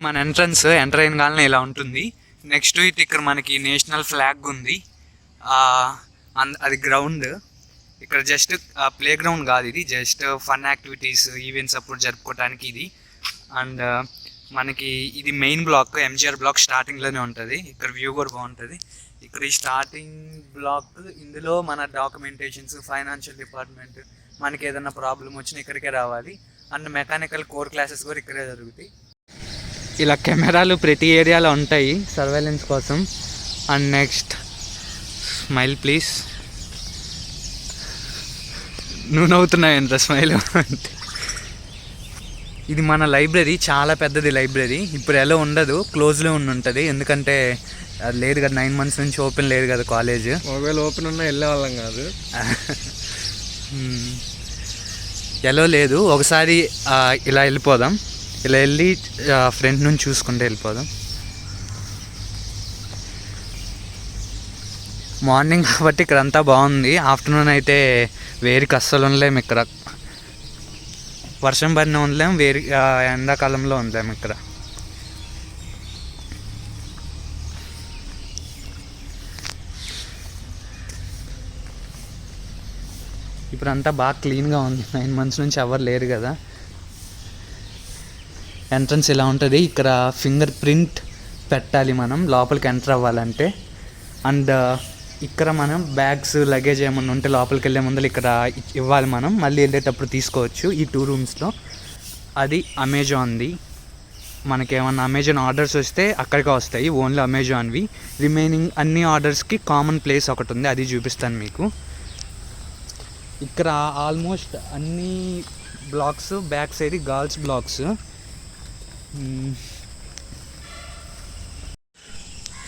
మన ఎంటర్ అయిన కాలనే ఇలా ఉంటుంది. నెక్స్ట్ ఇట్ ఇక్కడ మనకి నేషనల్ ఫ్లాగ్ ఉంది. అది గ్రౌండ్. ఇక్కడ జస్ట్ ప్లే గ్రౌండ్ కాదు, ఇది జస్ట్ ఫన్ యాక్టివిటీస్ ఈవెంట్స్ అప్పుడు జరుపుకోవడానికి ఇది. అండ్ మనకి ఇది మెయిన్ బ్లాక్, ఎంజిఆర్ బ్లాక్ స్టార్టింగ్లోనే ఉంటుంది. ఇక్కడ వ్యూ కూడా బాగుంటుంది. ఇక్కడ ఈ స్టార్టింగ్ బ్లాక్, ఇందులో మన డాక్యుమెంటేషన్స్, ఫైనాన్షియల్ డిపార్ట్మెంట్, మనకి ఏదైనా ప్రాబ్లం వచ్చినా ఇక్కడికే రావాలి. అండ్ మెకానికల్ కోర్ క్లాసెస్ కూడా ఇక్కడే జరుగుతాయి. ఇలా కెమెరాలు ప్రతి ఏరియాలో ఉంటాయి సర్వేలెన్స్ కోసం. And next smile please. నువ్వు నవ్వుతున్నావు ఎంత స్మైల్ అంటే. ఇది మన లైబ్రరీ, చాలా పెద్దది లైబ్రరీ. ఇప్పుడు ఎలా ఉండదు, క్లోజ్లో ఉంటుంది. ఎందుకంటే అది లేదు కదా, 9 months నుంచి ఓపెన్ లేదు కదా కాలేజ్. ఒకవేళ ఓపెన్ ఉన్నా వెళ్ళే వాళ్ళం కాదు. ఎలా లేదు. ఒకసారి ఇలా వెళ్ళిపోదాం, ఇలా వెళ్ళి ఫ్రంట్ నుంచి చూసుకుంటే వెళ్ళిపోదాం. మార్నింగ్ కాబట్టి ఇక్కడ అంతా బాగుంది. ఆఫ్టర్నూన్ అయితే వేరికి అస్సలు ఉండలేము ఇక్కడ. వర్షం పడిన ఉండలేము, ఎండాకాలంలో ఉండలేము ఇక్కడ. ఇప్పుడు అంతా బాగా క్లీన్గా ఉంది. 9 months నుంచి ఎవరు లేరు కదా. ఎంట్రన్స్ ఇలా ఉంటుంది. ఇక్కడ ఫింగర్ ప్రింట్ పెట్టాలి మనం లోపలికి ఎంటర్ అవ్వాలంటే. అండ్ ఇక్కడ మనం బ్యాగ్స్, లగేజ్ ఏమన్నా ఉంటే లోపలికి వెళ్ళే ముందర ఇక్కడ ఇవ్వాలి మనం. మళ్ళీ వెళ్ళేటప్పుడు తీసుకోవచ్చు ఈ 2 rooms. అది అమెజాన్ది. మనకేమన్నా అమెజాన్ ఆర్డర్స్ వస్తే అక్కడికే వస్తాయి, ఓన్లీ అమెజాన్వి. రిమైనింగ్ అన్ని ఆర్డర్స్కి కామన్ ప్లేస్ ఒకటి ఉంది, అది చూపిస్తాను మీకు. ఇక్కడ ఆల్మోస్ట్ అన్ని blocks back side girls blocks.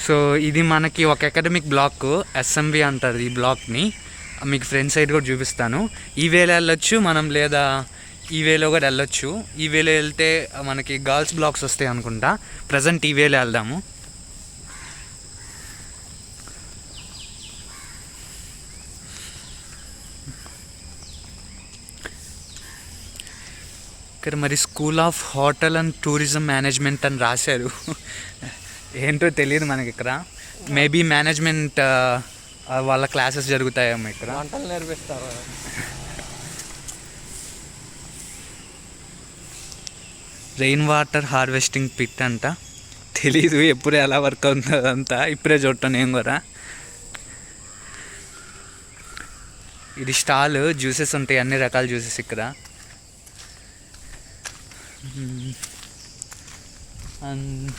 So ఇది మనకి ఒక అకాడమిక్ బ్లాక్, ఎస్ఎంవి అంటారు ఈ బ్లాక్ని. మీకు ఫ్రంట్ సైడ్ కూడా చూపిస్తాను. ఈ వేలో వెళ్ళొచ్చు మనం, లేదా ఈ వేలో కూడా వెళ్ళొచ్చు. ఈ వేలో వెళ్తే మనకి గర్ల్స్ బ్లాక్స్ వస్తాయి అనుకుంటా. ప్రజెంట్ ఈ వేలో వెళ్దాము. ఇక్కడ మరి school of hotel and tourism management అని రాశారు. ఏంటో తెలియదు మనకి ఇక్కడ. మేబీ మేనేజ్మెంట్ వాళ్ళ క్లాసెస్ జరుగుతాయేమో ఇక్కడ. వంటలు నేర్పిస్తారు. రెయిన్ వాటర్ హార్వెస్టింగ్ పిట్ అంట. తెలీదు ఎప్పుడు ఎలా వర్క్ అవుతుంది అంతా. ఇప్పుడే చూడటం నేను కూడా. ఇది స్టాల్, జ్యూసెస్ ఉంటాయి, అన్ని రకాల జ్యూసెస్ ఇక్కడ. అండ్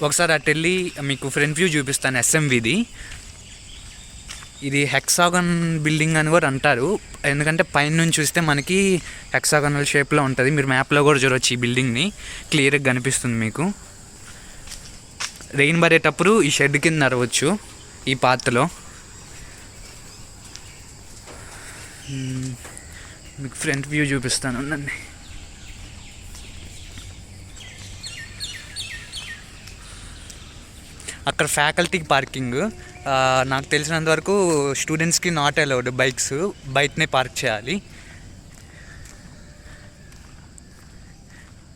ఒకసారి అటు వెళ్ళి మీకు ఫ్రంట్ వ్యూ చూపిస్తాను ఎస్ఎంవిది. ఇది హెక్సాగన్ బిల్డింగ్ అని కూడా అంటారు, ఎందుకంటే పైన నుంచి చూస్తే మనకి హెక్సాగనల్ షేప్లో ఉంటుంది. మీరు మ్యాప్లో కూడా చూడవచ్చు ఈ బిల్డింగ్ని, క్లియర్గా కనిపిస్తుంది మీకు. రెయిన్ పడేటప్పుడు ఈ షెడ్ కింద నడవచ్చు ఈ పాత్రలో. మీకు ఫ్రంట్ వ్యూ చూపిస్తాను నన్ను. అక్కడ ఫ్యాకల్టీకి పార్కింగ్. నాకు తెలిసినంత వరకు స్టూడెంట్స్కి నాట్ అలౌడ్ బైక్స్, బయటనే పార్క్ చేయాలి.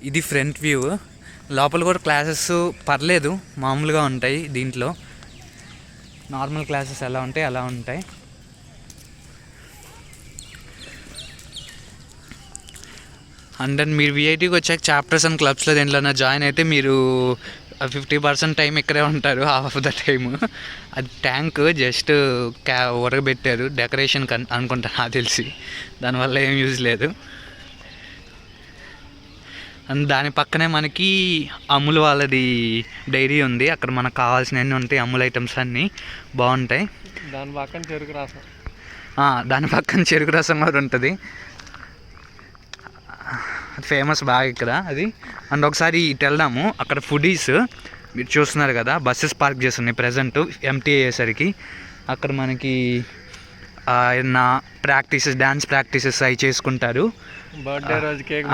ఇది ఫ్రంట్ వ్యూ. లోపల కూడా క్లాసెస్ పర్లేదు, మామూలుగా ఉంటాయి. దీంట్లో నార్మల్ క్లాసెస్ ఎలా ఉంటాయి అలా ఉంటాయి. అండ్ దెన్ మీరు విఐటీకి వచ్చాక చాప్టర్స్ అండ్ క్లబ్స్లో దేంట్లోనే జాయిన్ అయితే మీరు 50% టైం ఇక్కడే ఉంటారు, హాఫ్ ఆఫ్ ద టైమ్. అది ట్యాంక్ జస్ట్ ఉరగబెట్టారు డెకరేషన్ అనుకుంటా నాకు తెలిసి, దానివల్ల ఏం యూజ్ లేదు. అండ్ దాని పక్కనే మనకి అమూల్ వాళ్ళది డైరీ ఉంది. అక్కడ మనకు కావాల్సినవన్నీ ఉంటాయి, అమూల్ ఐటమ్స్ అన్నీ బాగుంటాయి. దాని పక్కన చెరుకు రసం, దాని పక్కన చెరుకు రసం కూడా ఉంటుంది, ఫేమస్ బాగా ఇక్కడ అది. అండ్ ఒకసారి ఇటు వెళ్దాము. అక్కడ ఫుడీస్ మీరు చూస్తున్నారు కదా, బస్సెస్ పార్క్ చేస్తున్నాయి ప్రజెంట్ ఎంటీ అయ్యేసరికి. అక్కడ మనకి నా ప్రాక్టీసెస్, డ్యాన్స్ ప్రాక్టీసెస్ అవి చేసుకుంటారు. బర్త్డే రోజు కేక్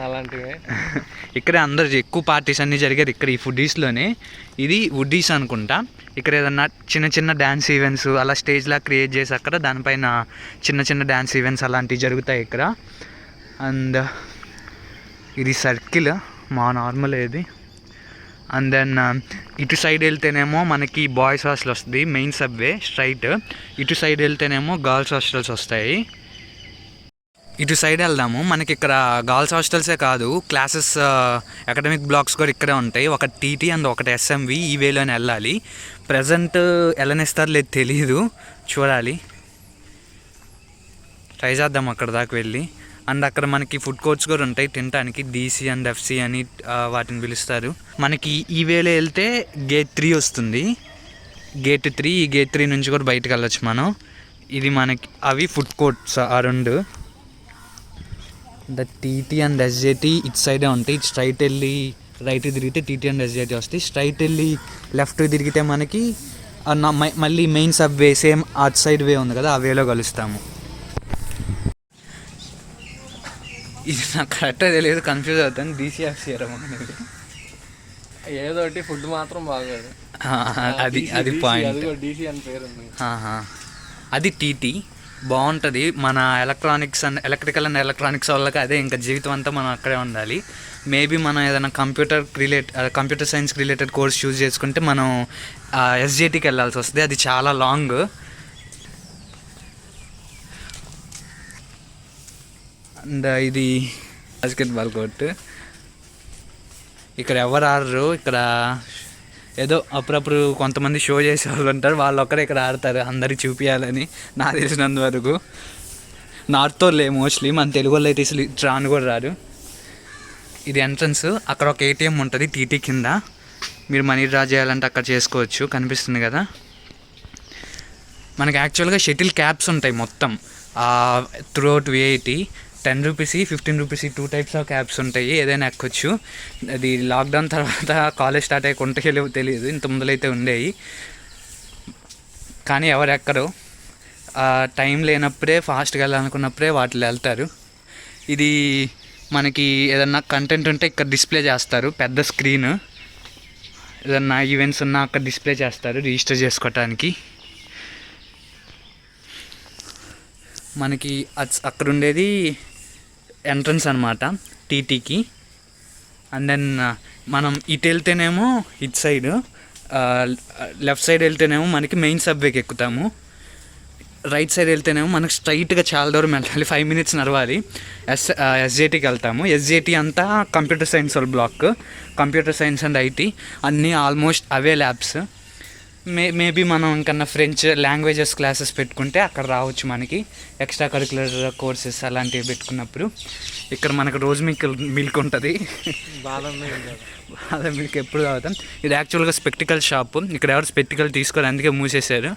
అలాంటివి. ఇక్కడే అందరు ఎక్కువ పార్టీస్ అన్నీ జరిగేది ఇక్కడ ఈ ఫుడీస్లోనే. ఇది వుడ్డీస్ అనుకుంటా. ఇక్కడ ఏదన్నా చిన్న చిన్న డ్యాన్స్ ఈవెంట్స్ అలా స్టేజ్లా క్రియేట్ చేసి అక్కడ దానిపైన చిన్న చిన్న డ్యాన్స్ ఈవెంట్స్ అలాంటివి జరుగుతాయి ఇక్కడ. అండ్ ఇది సర్కిల్, మా నార్మల్ ఏది. అండ్ దెన్ ఇటు సైడ్ వెళ్తేనేమో మనకి బాయ్స్ హాస్టల్ వస్తుంది, మెయిన్ సబ్వే స్ట్రైట్. ఇటు సైడ్ వెళ్తేనేమో గర్ల్స్ హాస్టల్స్ వస్తాయి. ఇటు సైడ్ వెళ్దాము. మనకి ఇక్కడ గర్ల్స్ హాస్టల్సే కాదు, క్లాసెస్ అకాడమిక్ బ్లాక్స్ కూడా ఇక్కడే ఉంటాయి. ఒకటి టీటీ అండ్ ఒకటి ఎస్ఎంవి. ఈ వేలోనే వెళ్ళాలి. ప్రజెంట్ వెళ్ళనిస్తారు లేదు తెలియదు, చూడాలి. ట్రై చేద్దాం అక్కడ దాకా వెళ్ళి. అండ్ అక్కడ మనకి ఫుడ్ కోర్ట్స్ కూడా ఉంటాయి తినడానికి. డీసీ అండ్ ఎఫ్సి అని వాటిని పిలుస్తారు. మనకి ఈ వేలో వెళ్తే గేట్ 3 వస్తుంది. గేట్ 3, ఈ గేట్ 3 నుంచి కూడా బయటకు వెళ్ళొచ్చు మనం. ఇది మనకి అవి ఫుడ్ కోర్ట్స్ ఆ రెండు. ద టీటీ అండ్ ఎస్జేటీ ఇటు సైడే ఉంటాయి. ఇటు స్ట్రైట్ వెళ్ళి రైట్ తిరిగితే టీటీ అండ్ ఎస్జేటీ వస్తాయి. స్ట్రైట్ వెళ్ళి లెఫ్ట్ తిరిగితే మనకి మళ్ళీ మెయిన్ సబ్వే సేమ్ అటు సైడ్ వే ఉంది కదా, ఆ వేలో కలుస్తాము. ఇది నాకు కరెక్ట్గా తెలియదు, కన్ఫ్యూజ్ అవుతాను. డీసీఎఫ్సీ అనేది ఏదో ఒకటి ఫుడ్ మాత్రం బాగోదు. అది పాయింట్. డీసీ అని పేరు ఉంది. అది టీటీ బాగుంటుంది. మన ఎలక్ట్రానిక్స్ అండ్ ఎలక్ట్రానిక్స్ వాళ్ళకి అదే ఇంకా జీవితం అంతా మనం అక్కడే ఉండాలి. మేబీ మనం ఏదైనా కంప్యూటర్ సైన్స్ రిలేటెడ్ కోర్స్ చూస్ చేసుకుంటే మనం ఎస్జేటీకి వెళ్ళాల్సి వస్తుంది. అది చాలా లాంగ్. అండ్ ఇది బాస్కెట్బాల్ కోర్ట్. ఇక్కడ ఎవరు ఆడరు. ఇక్కడ ఏదో అప్పుడప్పుడు కొంతమంది షో చేసే వాళ్ళు ఉంటారు, వాళ్ళు ఒక్కరే ఇక్కడ ఆడతారు అందరికి చూపించాలని నాకు తెలిసినంత వరకు. నార్త్ వాళ్ళే మోస్ట్లీ, మన తెలుగు వాళ్ళు అయితే అసలు రాను కూడా రారు. ఇది ఎంట్రన్స్. అక్కడ ఒక ఏటీఎం ఉంటుంది టీటీ కింద. మీరు మనీ డ్రా చేయాలంటే అక్కడ చేసుకోవచ్చు. కనిపిస్తుంది కదా. మనకి యాక్చువల్గా షటిల్ క్యాప్స్ ఉంటాయి మొత్తం through out V80. 10 rupees, 15 rupees 2 types of cabs ఉంటాయి. ఏదైనా ఎక్కొచ్చు. అది లాక్డౌన్ తర్వాత కాలేజ్ స్టార్ట్ అయ్యి కొంటకి తెలియదు, ఇంత ముందులైతే ఉండేవి కానీ ఎవరు ఎక్కరు. టైం లేనప్పుడే ఫాస్ట్గా వెళ్ళాలనుకున్నప్పుడే వాటిలో వెళ్తారు. ఇది మనకి ఏదన్నా కంటెంట్ ఉంటే ఇక్కడ డిస్ప్లే చేస్తారు, పెద్ద స్క్రీన్. ఏదన్నా ఈవెంట్స్ ఉన్నా అక్కడ డిస్ప్లే చేస్తారు రిజిస్టర్ చేసుకోవటానికి. మనకి అక్కడ ఉండేది ఎంట్రన్స్ అనమాట టీటీకి. అండ్ దెన్ మనం ఇటు వెళ్తేనేమో ఇటు సైడ్, లెఫ్ట్ సైడ్ వెళ్తేనేమో మనకి మెయిన్ సబ్వేకి ఎక్కుతాము. రైట్ సైడ్ వెళ్తేనేమో మనకు స్ట్రైట్గా చాలా దూరం వెళ్ళాలి, 5 minutes నడవాలి. ఎస్జేటీకి వెళ్తాము. ఎస్జేటీ అంతా కంప్యూటర్ సైన్స్ వాళ్ళ block. Computer science and IT అన్నీ ఆల్మోస్ట్ అవే ల్యాబ్స్. మేబీ మనం ఇంకన్నా ఫ్రెంచ్ లాంగ్వేజెస్ క్లాసెస్ పెట్టుకుంటే అక్కడ రావచ్చు మనకి. ఎక్స్ట్రా కరికులర్ కోర్సెస్ అలాంటివి పెట్టుకున్నప్పుడు. ఇక్కడ మనకు రోజు మిల్క్ ఉంటుంది, బాదం మిల్క్ ఎప్పుడు తాగుతాం. ఇది యాక్చువల్గా స్పెక్టికల్ షాపు. ఇక్కడ ఎవరు స్పెక్టికల్ తీసుకోరు, అందుకే మూసేశారు.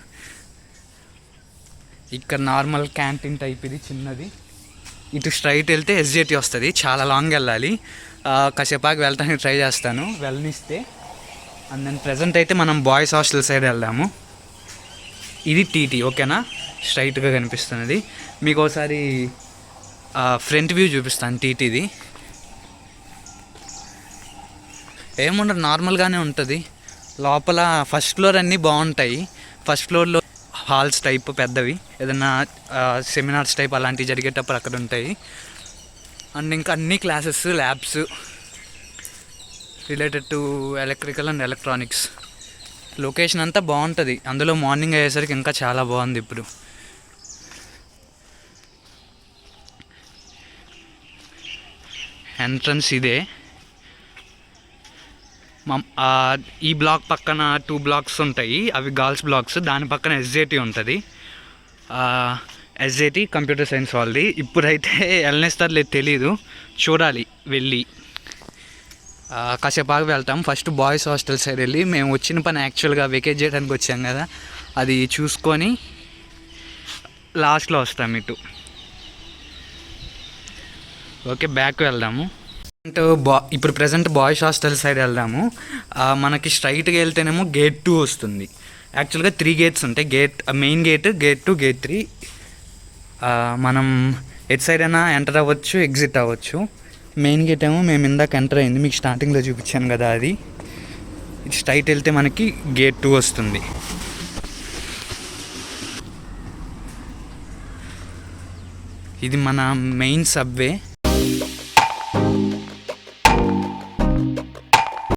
ఇక్కడ నార్మల్ క్యాంటీన్ టైప్ ఇది చిన్నది. ఇటు స్ట్రైట్ వెళ్తే ఎస్జేటీ వస్తుంది, చాలా లాంగ్ వెళ్ళాలి. కాసేపాకి వెళ్ళటానికి ట్రై చేస్తాను వెళ్ళనిస్తే. అండ్ దెన్ ప్రజెంట్ అయితే మనం బాయ్స్ హాస్టల్ సైడ్ వెళ్దాము. ఇది టీటీ, ఓకేనా? స్ట్రైట్గా కనిపిస్తున్నది. మీకు ఒకసారి ఫ్రంట్ వ్యూ చూపిస్తాను టీటీది. ఏముండదు, నార్మల్గానే ఉంటుంది. లోపల ఫస్ట్ ఫ్లోర్ అన్నీ బాగుంటాయి. ఫస్ట్ ఫ్లోర్లో హాల్స్ టైప్ పెద్దవి, ఏదైనా సెమినార్స్ టైప్ అలాంటివి జరిగేటప్పుడు అక్కడ ఉంటాయి. అండ్ ఇంకా అన్ని classes, labs related to electrical and electronics. Location అంతా బాగుంటుంది. అందులో మార్నింగ్ అయ్యేసరికి ఇంకా చాలా బాగుంది. ఇప్పుడు ఎంట్రన్స్ ఇదే. ఈ బ్లాక్ పక్కన 2 blocks ఉంటాయి, అవి గర్ల్స్ బ్లాక్స్. దాని పక్కన ఎస్జేటీ ఉంటుంది. ఎస్జేటీ కంప్యూటర్ సైన్స్ వాళ్ళది. ఇప్పుడైతే వెళ్ళనిస్తారు లేదు తెలీదు, చూడాలి వెళ్ళి. కాసేపాకు వెళ్తాం. ఫస్ట్ బాయ్స్ హాస్టల్ సైడ్ వెళ్ళి, మేము వచ్చిన పని యాక్చువల్గా వెకేట్ చేయడానికి వచ్చాం కదా, అది చూసుకొని లాస్ట్లో వస్తాం ఇటు. ఓకే, బ్యాక్ వెళ్దాము. ఇప్పుడు ప్రజెంట్ బాయ్స్ హాస్టల్ సైడ్ వెళ్దాము. మనకి స్ట్రైట్గా వెళ్తేనేమో గేట్ 2 వస్తుంది. యాక్చువల్గా 3 gates ఉంటాయి. Main gate, gate 2, gate 3. మనం ఎటు సైడ్ అయినా ఎంటర్ అవ్వచ్చు, ఎగ్జిట్ అవ్వచ్చు. మెయిన్ గేట్ ఏమో మేము ఇందాక ఎంటర్ అయింది, మీకు స్టార్టింగ్లో చూపించాను కదా అది. ఇటు స్ట్రైట్ వెళ్తే మనకి గేట్ 2 వస్తుంది. ఇది మన మెయిన్ సబ్వే.